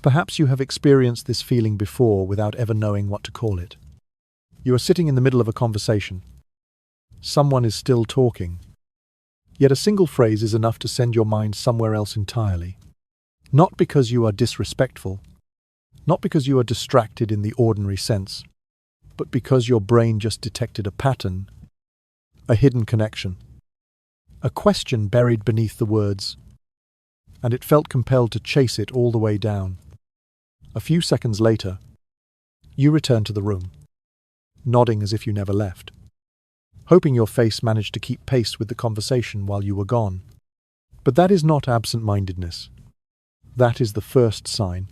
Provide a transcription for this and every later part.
Perhaps you have experienced this feeling before without ever knowing what to call it. You are sitting in the middle of a conversation. Someone is still talking. Yet a single phrase is enough to send your mind somewhere else entirely. Not because you are disrespectful, not because you are distracted in the ordinary sense, but because your brain just detected a pattern, a hidden connection, a question buried beneath the words, and it felt compelled to chase it all the way down. A few seconds later, you return to the room, nodding as if you never left, hoping your face managed to keep pace with the conversation while you were gone. But that is not absent-mindedness. That is the first sign.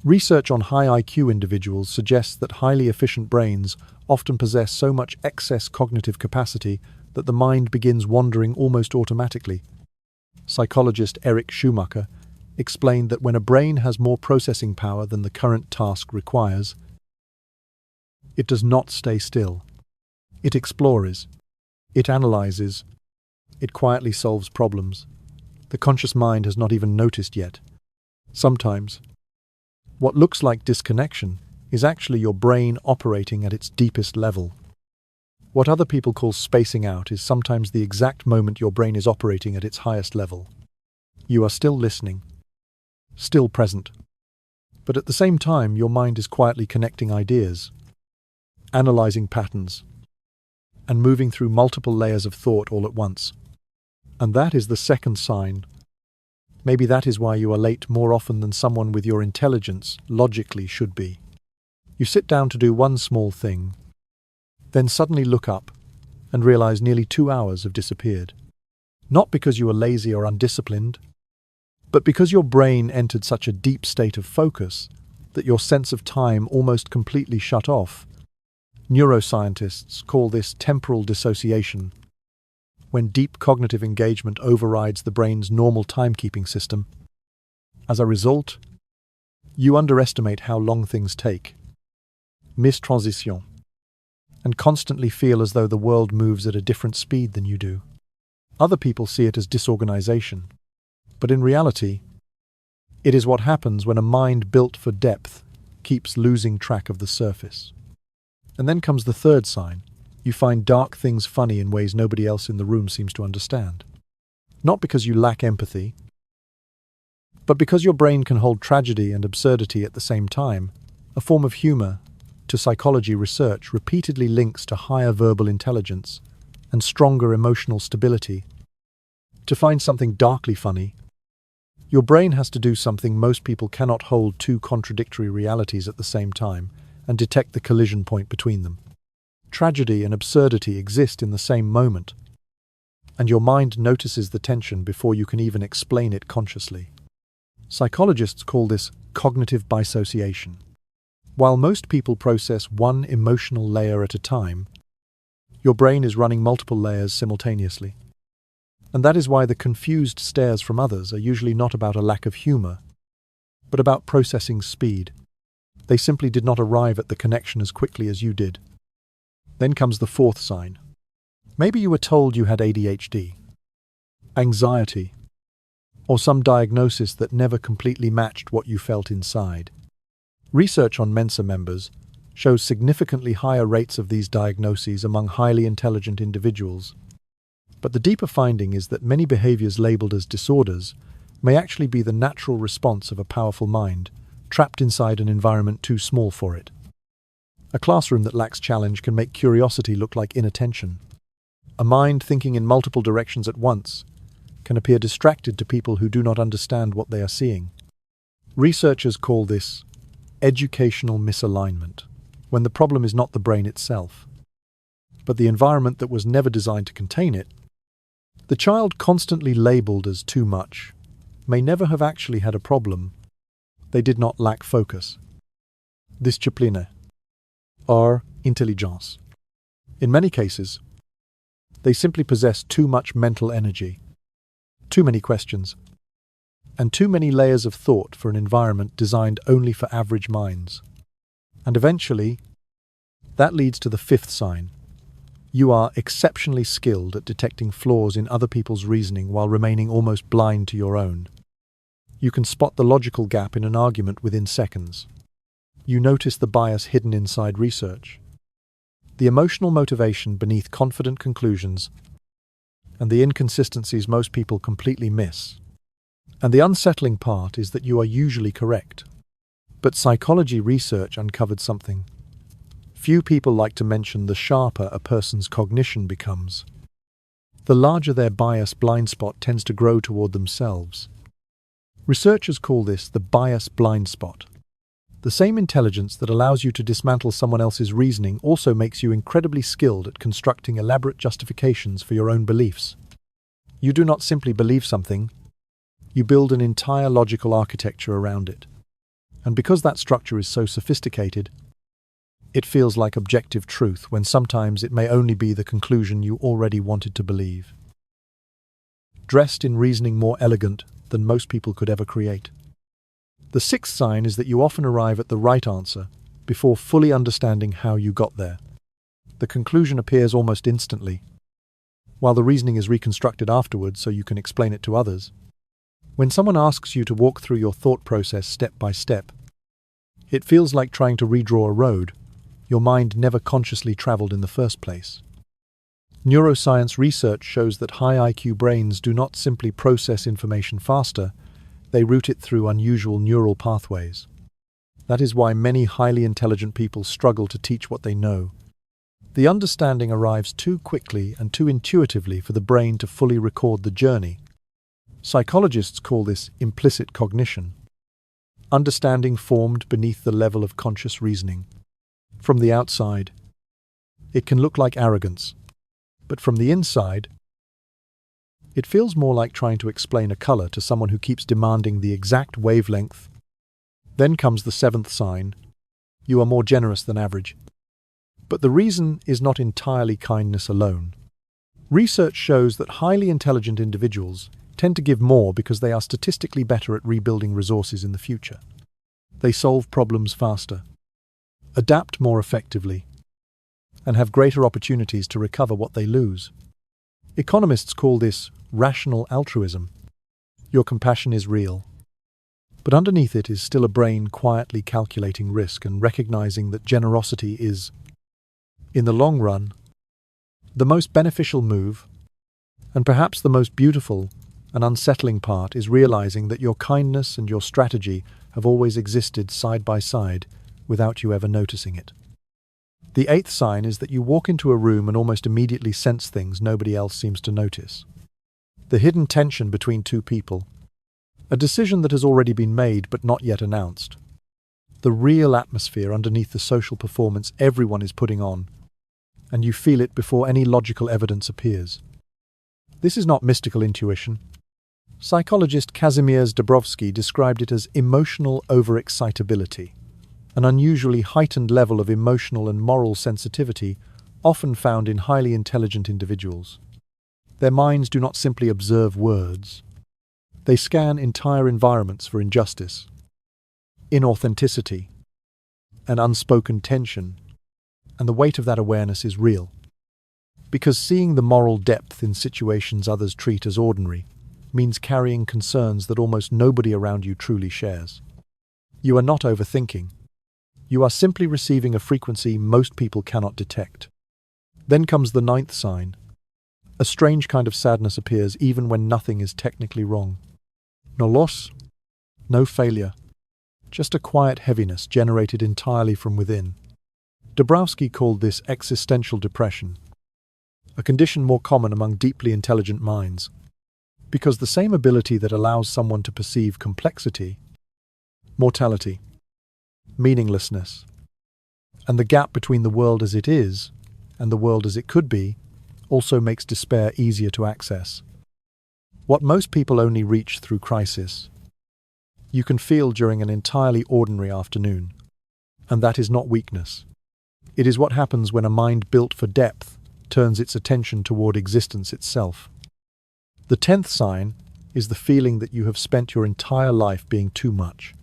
Research on high IQ individuals suggests that highly efficient brains often possess so much excess cognitive capacity that the mind begins wandering almost automatically. Psychologist Eric Schumacher explained that when a brain has more processing power than the current task requires, it does not stay still. It explores, it analyzes, it quietly solves problems the conscious mind has not even noticed yet. Sometimes, what looks like disconnection is actually your brain operating at its deepest level. What other people call spacing out is sometimes the exact moment your brain is operating at its highest level. You are still listening, still present, but at the same time your mind is quietly connecting ideas, analyzing patterns, and moving through multiple layers of thought all at once. And that is the second sign. Maybe that is why you are late more often than someone with your intelligence logically should be. You sit down to do one small thing, then suddenly look up and realize nearly 2 hours have disappeared. Not because you are lazy or undisciplined, but because your brain entered such a deep state of focus that your sense of time almost completely shut off. Neuroscientists call this temporal dissociation, when deep cognitive engagement overrides the brain's normal timekeeping system. As a result, you underestimate how long things take, miss transition, and constantly feel as though the world moves at a different speed than you do. Other people see it as disorganization, but in reality, it is what happens when a mind built for depth keeps losing track of the surface. And then comes the third sign. You find dark things funny in ways nobody else in the room seems to understand. Not because you lack empathy, but because your brain can hold tragedy and absurdity at the same time. A form of humor, to psychology research, repeatedly links to higher verbal intelligence and stronger emotional stability. To find something darkly funny, your brain has to do something most people cannot: hold two contradictory realities at the same time and detect the collision point between them. Tragedy and absurdity exist in the same moment, and your mind notices the tension before you can even explain it consciously. Psychologists call this cognitive dissociation. While most people process one emotional layer at a time, your brain is running multiple layers simultaneously. And that is why the confused stares from others are usually not about a lack of humor, but about processing speed. They simply did not arrive at the connection as quickly as you did. Then comes the fourth sign. Maybe you were told you had ADHD, anxiety, or some diagnosis that never completely matched what you felt inside. Research on Mensa members shows significantly higher rates of these diagnoses among highly intelligent individuals. But the deeper finding is that many behaviors labeled as disorders may actually be the natural response of a powerful mind, trapped inside an environment too small for it. A classroom that lacks challenge can make curiosity look like inattention. A mind thinking in multiple directions at once can appear distracted to people who do not understand what they are seeing. Researchers call this educational misalignment, when the problem is not the brain itself, but the environment that was never designed to contain it. The child constantly labeled as too much may never have actually had a problem. They did not lack focus, discipline, or intelligence. In many cases, they simply possess too much mental energy, too many questions, and too many layers of thought for an environment designed only for average minds. And eventually, that leads to the fifth sign. You are exceptionally skilled at detecting flaws in other people's reasoning while remaining almost blind to your own. You can spot the logical gap in an argument within seconds. You notice the bias hidden inside research, the emotional motivation beneath confident conclusions, and the inconsistencies most people completely miss. And the unsettling part is that you are usually correct. But psychology research uncovered something. Few people like to mention the sharper a person's cognition becomes, the larger their bias blind spot tends to grow toward themselves. Researchers call this the bias blind spot. The same intelligence that allows you to dismantle someone else's reasoning also makes you incredibly skilled at constructing elaborate justifications for your own beliefs. You do not simply believe something, you build an entire logical architecture around it. And because that structure is so sophisticated, it feels like objective truth when sometimes it may only be the conclusion you already wanted to believe. Dressed in reasoning more elegant than most people could ever create. The sixth sign is that you often arrive at the right answer before fully understanding how you got there. The conclusion appears almost instantly, while the reasoning is reconstructed afterwards so you can explain it to others. When someone asks you to walk through your thought process step by step, it feels like trying to redraw a road your mind never consciously traveled in the first place. Neuroscience research shows that high IQ brains do not simply process information faster, they route it through unusual neural pathways. That is why many highly intelligent people struggle to teach what they know. The understanding arrives too quickly and too intuitively for the brain to fully record the journey. Psychologists call this implicit cognition, understanding formed beneath the level of conscious reasoning. From the outside, it can look like arrogance, but from the inside, it feels more like trying to explain a color to someone who keeps demanding the exact wavelength. Then comes the seventh sign: you are more generous than average. But the reason is not entirely kindness alone. Research shows that highly intelligent individuals tend to give more because they are statistically better at rebuilding resources in the future. They solve problems faster, adapt more effectively, and have greater opportunities to recover what they lose. Economists call this rational altruism. Your compassion is real, but underneath it is still a brain quietly calculating risk and recognizing that generosity is, in the long run, the most beneficial move, and perhaps the most beautiful and unsettling part is realizing that your kindness and your strategy have always existed side by side without you ever noticing it. The eighth sign is that you walk into a room and almost immediately sense things nobody else seems to notice. The hidden tension between two people, a decision that has already been made but not yet announced. The real atmosphere underneath the social performance everyone is putting on, and you feel it before any logical evidence appears. This is not mystical intuition. Psychologist Kazimierz Dabrowski described it as emotional overexcitability, an unusually heightened level of emotional and moral sensitivity often found in highly intelligent individuals. Their minds do not simply observe words. They scan entire environments for injustice, inauthenticity, and unspoken tension, and the weight of that awareness is real. Because seeing the moral depth in situations others treat as ordinary means carrying concerns that almost nobody around you truly shares. You are not overthinking. You are simply receiving a frequency most people cannot detect. Then comes the ninth sign. A strange kind of sadness appears even when nothing is technically wrong. No loss, no failure, just a quiet heaviness generated entirely from within. Dabrowski called this existential depression, a condition more common among deeply intelligent minds, because the same ability that allows someone to perceive complexity, mortality, meaninglessness, and the gap between the world as it is and the world as it could be also makes despair easier to access. What most people only reach through crisis, you can feel during an entirely ordinary afternoon. And that is not weakness. It is what happens when a mind built for depth turns its attention toward existence itself. The 10th sign is the feeling that you have spent your entire life being too much,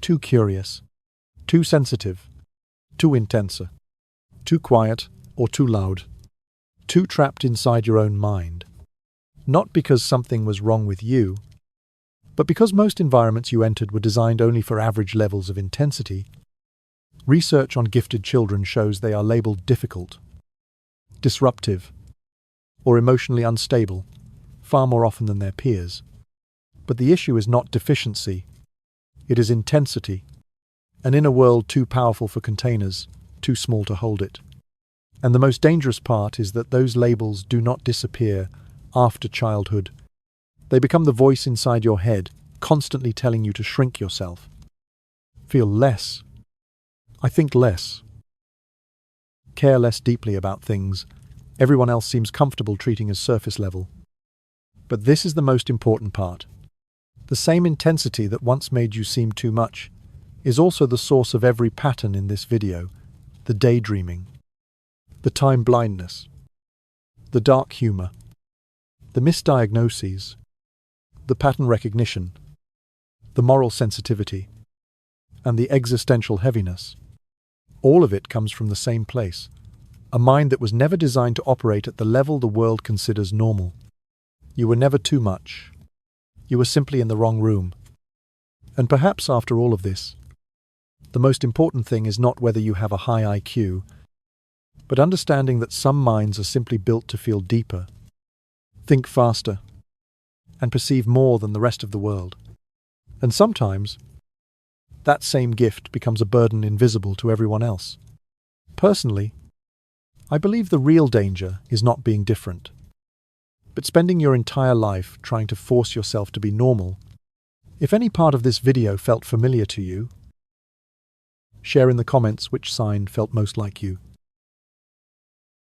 too curious, too sensitive, too intense, too quiet or too loud, too trapped inside your own mind. Not because something was wrong with you, But because most environments you entered were designed only for average levels of intensity, research on gifted children shows they are labeled difficult, disruptive, or emotionally unstable far more often than their peers. But the issue is not deficiency, it is intensity. An inner world too powerful for containers, too small to hold it. And the most dangerous part is that those labels do not disappear after childhood. They become the voice inside your head, constantly telling you to shrink yourself. Feel less. I think less. Care less deeply about things everyone else seems comfortable treating as surface level. But this is the most important part. The same intensity that once made you seem too much is also the source of every pattern in this video: the daydreaming, the time blindness, the dark humor, the misdiagnoses, the pattern recognition, the moral sensitivity, and the existential heaviness. All of it comes from the same place, a mind that was never designed to operate at the level the world considers normal. You were never too much. You were simply in the wrong room. And perhaps after all of this, the most important thing is not whether you have a high IQ, but understanding that some minds are simply built to feel deeper, think faster, and perceive more than the rest of the world. And sometimes, that same gift becomes a burden invisible to everyone else. Personally, I believe the real danger is not being different, but spending your entire life trying to force yourself to be normal. If any part of this video felt familiar to you, share in the comments which sign felt most like you.